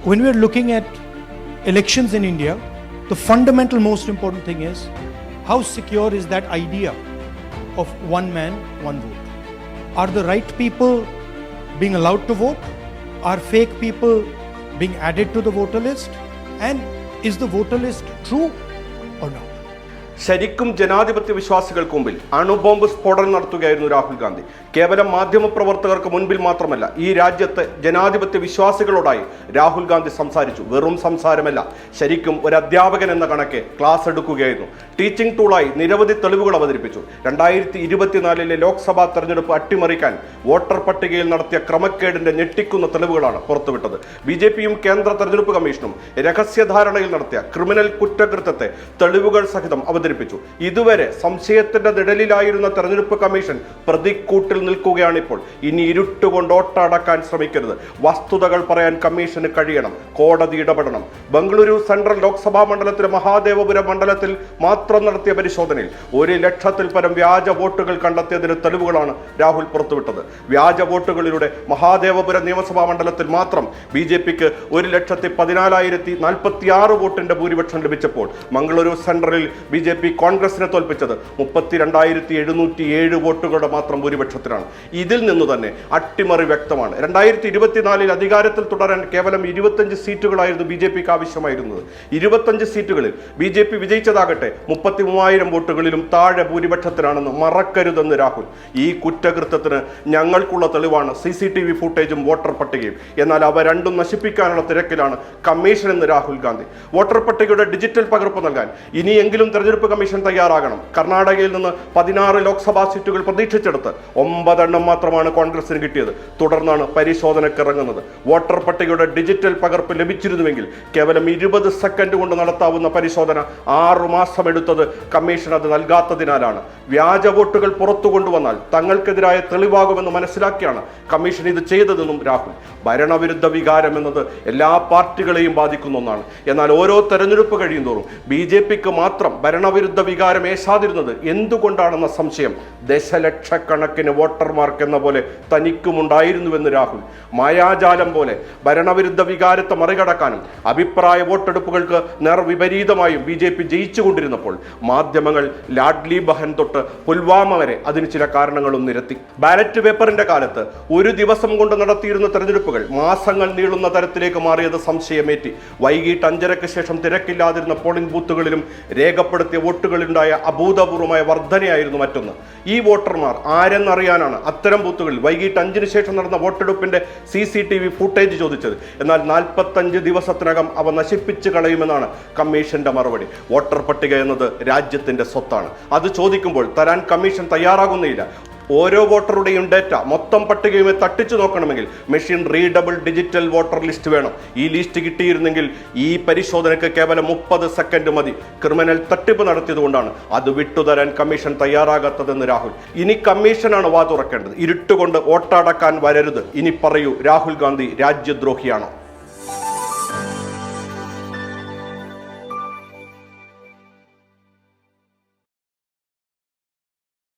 when we are looking at elections in India, the fundamental most important thing is how secure is that idea of one man, one vote? Are the right people being allowed to vote? Are fake people being added to the voter list? And is the voter list true or not? ശരിക്കും ജനാധിപത്യ വിശ്വാസികൾക്ക് മുമ്പിൽ അണുബോംബ് സ്ഫോടനം നടത്തുകയായിരുന്നു രാഹുൽ ഗാന്ധി. കേവലം മാധ്യമപ്രവർത്തകർക്ക് മുൻപിൽ മാത്രമല്ല, ഈ രാജ്യത്തെ ജനാധിപത്യ വിശ്വാസികളോടായി രാഹുൽ ഗാന്ധി സംസാരിച്ചു. വെറും സംസാരമല്ല, ശരിക്കും ഒരു അധ്യാപകൻ എന്ന കണക്കെ ക്ലാസ് എടുക്കുകയായിരുന്നു. ടീച്ചിങ് ടൂളായി നിരവധി തെളിവുകൾ അവതരിപ്പിച്ചു. 2024 ലോക്സഭാ തെരഞ്ഞെടുപ്പ് അട്ടിമറിക്കാൻ വോട്ടർ പട്ടികയിൽ നടത്തിയ ക്രമക്കേടിന്റെ ഞെട്ടിക്കുന്ന തെളിവുകളാണ് പുറത്തുവിട്ടത്. BJPയും കേന്ദ്ര തെരഞ്ഞെടുപ്പ് കമ്മീഷനും രഹസ്യധാരണയിൽ നടത്തിയ ക്രിമിനൽ കുറ്റകൃത്യത്തെ തെളിവുകൾ സഹിതം അവതരിപ്പിച്ചു. ഇതുവരെ സംശയത്തിന്റെ നിഴലിലായിരുന്ന തെരഞ്ഞെടുപ്പ് കമ്മീഷൻ പ്രതിക്കൂട്ടിൽ നിൽക്കുകയാണിപ്പോൾ. ഇനി ഇരുട്ടുകൊണ്ട് ഓട്ടടക്കാൻ ശ്രമിക്കരുത്. വസ്തുതകൾ പറയാൻ കമ്മീഷന് കഴിയണം. കോടതി ഇടപെടണം. ബംഗളൂരു സെൻട്രൽ ലോക്സഭാ മണ്ഡലത്തിലെ മഹാദേവപുരം മണ്ഡലത്തിൽ മാത്രം നടത്തിയ പരിശോധനയിൽ 1,00,000-ൽ പരം വ്യാജ വോട്ടുകൾ കണ്ടെത്തിയതിന് തെളിവുകളാണ് രാഹുൽ പുറത്തുവിട്ടത്. വ്യാജ വോട്ടുകളിലൂടെ മഹാദേവപുരം നിയമസഭാ മണ്ഡലത്തിൽ മാത്രം BJPക്ക് 1,14,046 വോട്ടിന്റെ ഭൂരിപക്ഷം ലഭിച്ചപ്പോൾ മംഗളൂരു സെൻട്രലിൽ BJP കോൺഗ്രസിനെ തോൽപ്പിച്ചത് 32,707 വോട്ടുകളുടെ മാത്രം ഭൂരിപക്ഷത്തിനാണ്. ഇതിൽ നിന്ന് തന്നെ അട്ടിമറി വ്യക്തമാണ്. 2024 അധികാരത്തിൽ തുടരാൻ കേവലം 25 സീറ്റുകളായിരുന്നു BJPക്ക് ആവശ്യമായിരുന്നത്. 25 സീറ്റുകളിൽ BJP വിജയിച്ചതാകട്ടെ 33,000 വോട്ടുകളിലും താഴെ ഭൂരിപക്ഷത്തിനാണെന്ന് മറക്കരുതെന്ന് രാഹുൽ. ഈ കുറ്റകൃത്യത്തിന് ഞങ്ങൾക്കുള്ള തെളിവാണ് CCTV ഫുട്ടേജും വോട്ടർ പട്ടികയും. എന്നാൽ അവ രണ്ടും നശിപ്പിക്കാനുള്ള തിരക്കിലാണ് കമ്മീഷൻ എന്ന് രാഹുൽ ഗാന്ധി. വോട്ടർ പട്ടികയുടെ ഡിജിറ്റൽ പകർപ്പ് നൽകാൻ ഇനിയെങ്കിലും തെരഞ്ഞെടുപ്പ് കമ്മീഷൻ തയ്യാറാകണം. കർണാടകയിൽ നിന്ന് 16 ലോക്സഭാ സീറ്റുകൾ പ്രതീക്ഷിച്ചെടുത്ത് 9 എണ്ണം മാത്രമാണ് കോൺഗ്രസിന് കിട്ടിയത്. തുടർന്നാണ് പരിശോധനയ്ക്ക് ഇറങ്ങുന്നത്. വോട്ടർ പട്ടികയുടെ ഡിജിറ്റൽ പകർപ്പ് ലഭിച്ചിരുന്നുവെങ്കിൽ കേവലം 20 സെക്കൻഡ് കൊണ്ട് നടത്താവുന്ന പരിശോധന 6 മാസം എടുത്തത് കമ്മീഷൻ അത് നൽകാത്തതിനാലാണ്. വ്യാജ വോട്ടുകൾ പുറത്തു കൊണ്ടുവന്നാൽ തങ്ങൾക്കെതിരായ തെളിവാകുമെന്ന് മനസ്സിലാക്കിയാണ് കമ്മീഷൻ ഇത് ചെയ്തതെന്നും രാഹുൽ. ഭരണവിരുദ്ധ വികാരം എന്നത് എല്ലാ പാർട്ടികളെയും ബാധിക്കുന്ന ഒന്നാണ്. എന്നാൽ ഓരോ തെരഞ്ഞെടുപ്പ് കഴിയുന്തോറും BJPക്ക് മാത്രം ഭരണവിരുദ്ധ വികാരം ഏശാതിരുന്നത് എന്തുകൊണ്ടാണെന്ന സംശയം ദശലക്ഷക്കണക്കിന് വോട്ടർമാർക്ക് എന്ന പോലെ തനിക്കുമുണ്ടായിരുന്നുവെന്ന് രാഹുൽ. മായാജാലം പോലെ ഭരണവിരുദ്ധ വികാരത്തെ മറികടക്കാനും അഭിപ്രായ വോട്ടെടുപ്പുകൾക്ക് നേർവിപരീതമായും BJP ജയിച്ചുകൊണ്ടിരുന്നപ്പോൾ മാധ്യമങ്ങൾ ലാഡ്ലി ബഹൻ തൊട്ട് പുൽവാമ വരെ അതിന് ചില കാരണങ്ങളും നിരത്തി. ബാലറ്റ് പേപ്പറിന്റെ കാലത്ത് ഒരു ദിവസം കൊണ്ട് നടത്തിയിരുന്ന തെരഞ്ഞെടുപ്പുകൾ മാസങ്ങൾ നീളുന്ന തരത്തിലേക്ക് മാറിയത് സംശയമേറ്റി. വൈകിട്ട് 5:30 ശേഷം തിരക്കില്ലാതിരുന്ന പോളിംഗ് ബൂത്തുകളിലും രേഖപ്പെടുത്തിയ വോട്ടുകളുണ്ടായ അഭൂതപൂർവമായ വർധനയായിരുന്നു മറ്റൊന്ന്. ഈ വോട്ടർമാർ ആരെന്നറിയാനാണ് അത്തരം ബൂത്തുകളിൽ വൈകിട്ട് 5-ന് ശേഷം നടന്ന വോട്ടെടുപ്പിന്റെ CCTV ഫുട്ടേജ് ചോദിച്ചത്. എന്നാൽ 45 ദിവസത്തിനകം അവ നശിപ്പിച്ചു കളയുമെന്നാണ് കമ്മീഷന്റെ മറുപടി. വോട്ടർ പട്ടിക എന്നത് രാജ്യത്തിന്റെ സ്വത്താണ്. അത് ചോദിക്കുമ്പോൾ തരാൻ കമ്മീഷൻ തയ്യാറാകുന്നില്ല. ഓരോ വോട്ടറുടെയും ഡേറ്റ മൊത്തം പട്ടികയുമേ തട്ടിച്ചു നോക്കണമെങ്കിൽ machine readable digital voter list വേണം. ഈ ലിസ്റ്റ് കിട്ടിയിരുന്നെങ്കിൽ ഈ പരിശോധനയ്ക്ക് കേവലം 30 സെക്കൻഡ് മതി. ക്രിമിനൽ തട്ടിപ്പ് നടത്തിയതുകൊണ്ടാണ് അത് വിട്ടുതരാൻ കമ്മീഷൻ തയ്യാറാകാത്തതെന്ന് രാഹുൽ. ഇനി കമ്മീഷനാണ് വാ തുറക്കേണ്ടത്. ഇരുട്ടുകൊണ്ട് വോട്ടടക്കാൻ വരരുത്. ഇനി പറയൂ, രാഹുൽ ഗാന്ധി രാജ്യദ്രോഹിയാണോ?